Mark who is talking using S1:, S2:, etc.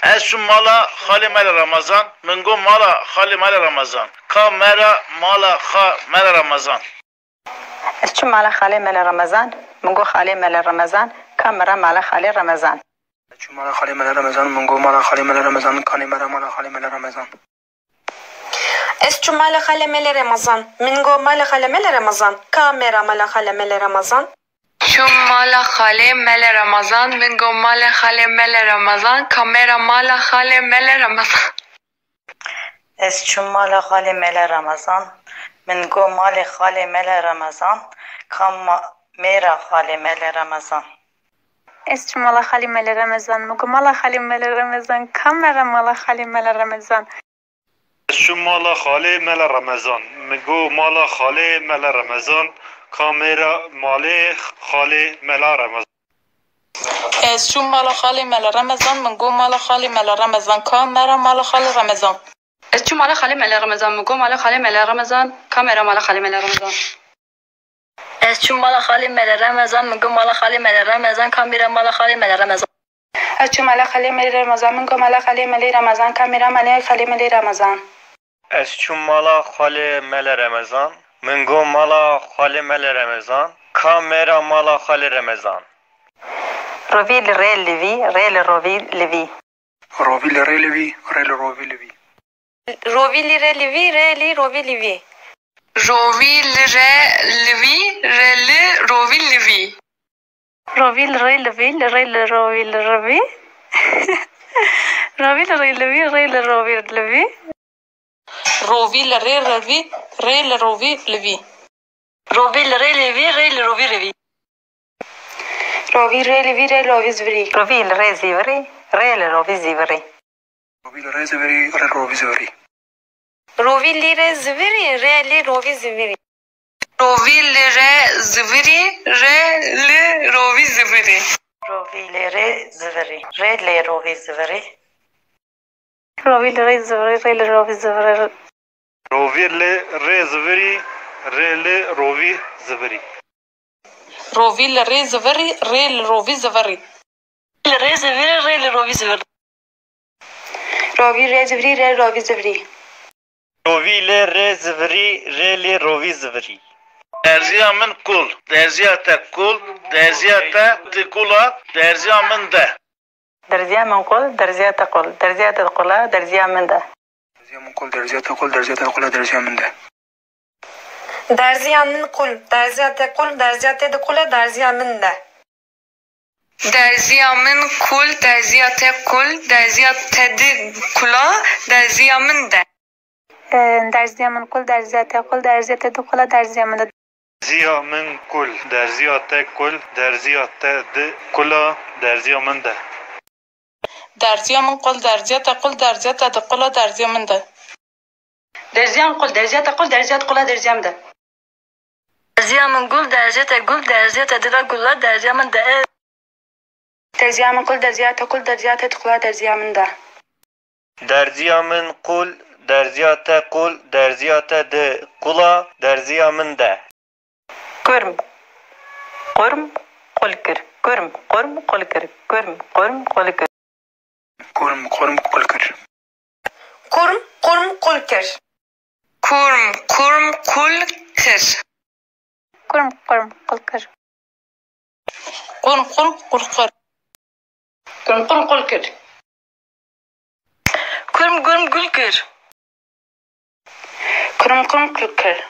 S1: Esu mala khali mel Ramazan. Mingo mala khali mel Ramazan. Kamera mala kha mel Ramazan.
S2: Esu mala khali mel Ramazan. Mingo khali mel Ramazan. Kamera mala khali Ramazan.
S3: Esu mala khali mel Ramazan. Mingo mala khali mel Ramazan. Kamera mala khali mel Ramazan.
S4: Esu mala khali mel Ramazan. Mingo mala khali mel Ramazan. Kamera mala khali mel Ramazan.
S5: Şum mala khale mele Ramazan, mingo mala khale mele Ramazan, kamera mala khale mele Ramazan.
S2: Esu mala khali mel Ramazan. Mingo mala khali mel Ramazan. Kamera khali mel Ramazan.
S6: Esu mala khali mel Ramazan. Mingo mala khali mel Ramazan. Kamera mala khali mel Ramazan.
S7: Esu mala khale mele Ramazan, mingo mala khale mele Ramazan. Kamera male khale mela Ramazan.
S5: Esu mala khale mele Ramazan, mingo mala khale mele Ramazan, kamera mala khale Ramazan. Esu mala khale mele Ramazan, mingo mala khale mele Ramazan, kamera mala khale mele Ramazan.
S2: Esu mala khali mel Ramazan. Mingo mala khali mel Ramazan. Kamera mala khali mel Ramazan.
S6: Esu mala khali mel Ramazan. Mingo mala khali mel Ramazan. Kamera mala khali mel Ramazan.
S8: Esu mala khale mele Ramazan. Mingo mala khale mele Ramazan. Kamera mala khale Ramazan.
S2: Rovil re levi. Rel rovil levi.
S3: Rovil re levi. Rel rovil levi.
S4: Rovili re livi, re li rovi livi.
S5: Rovil re livi, re li rovil livi.
S6: Rovil re levi. Rel rovil levi. Rovil re levi. Rel rovil levi.
S5: Rovil re levi, re li rovi livi.
S2: Rovil re levi. Rel rovi levi.
S6: Rovil re levi. Rel rovi zvri.
S2: Rovil re zivri. Rel rovi zivri.
S3: Rovil re zivri. Rel rovi zivri.
S4: Rovili re zviri, re li rovi zviri.
S5: Rovil re zviri, re li rovi zviri.
S2: Rovil re zivri. Rel rovi zivri.
S6: Rovil re zvri. Rel rovi zvri.
S7: Rovir le re zviri, re le rovi zviri.
S5: Rovil re zviri, re li rovi zviri.
S2: Re zivri. Rel rovi zivri.
S6: Rovil re zvri. Rel rovi zvri.
S8: Rovil re zvri, reli rovi zvri.
S1: Derziya min kul. Derziya te kul. Derziya te kula. Derziya min de.
S2: Derziya min kul. Derziya te kul. Derziya te kula. Derziya min de.
S3: Derziya min kul. Derziya te kul. Derziya te kula. Derziya min de.
S4: Derziya min kul, derziya te kul, derziya te kula, derziya min de.
S5: Derziya min kul, derziya te kul, derziya te kula, derziya min de.
S6: Derziya min kul. Derziya te kul. Derziya te kula. Derziya min de.
S7: Derziya min kul, derziya te kul, derziya te kula, derziya min de.
S5: Derziya min kul, derziya te kul, derziya te kula, derziya min de.
S2: Derziya min kul. Derziya te kul. Derziya te kula. Derziya min de. Derziya min kul. Derziya te kul. Derziya te kula. Derziya min de.
S6: Derziya min kul. Derziya te kul. Derziya te kula. Derziya min de.
S8: Derziya min kul, derziya te kul, derziya te kula, derziya min de.
S2: Kurm. Kurm. Kulkir. Kurm. Kurm. Kulkir. Kurm. Kurm. Kulkir.
S3: Kurm. Kurm. Kulkir.
S4: Kurm, kurm, kulker.
S5: Kurm, kurm, kul, kır.
S6: Kurm. Kurm. Kulkir.
S5: Kurm, kurm, kurkır.
S2: Kurm. Kurm. Kulkir. Kurm. Kurm. Kulkir.
S6: Kurm. Kurm. Kulkir.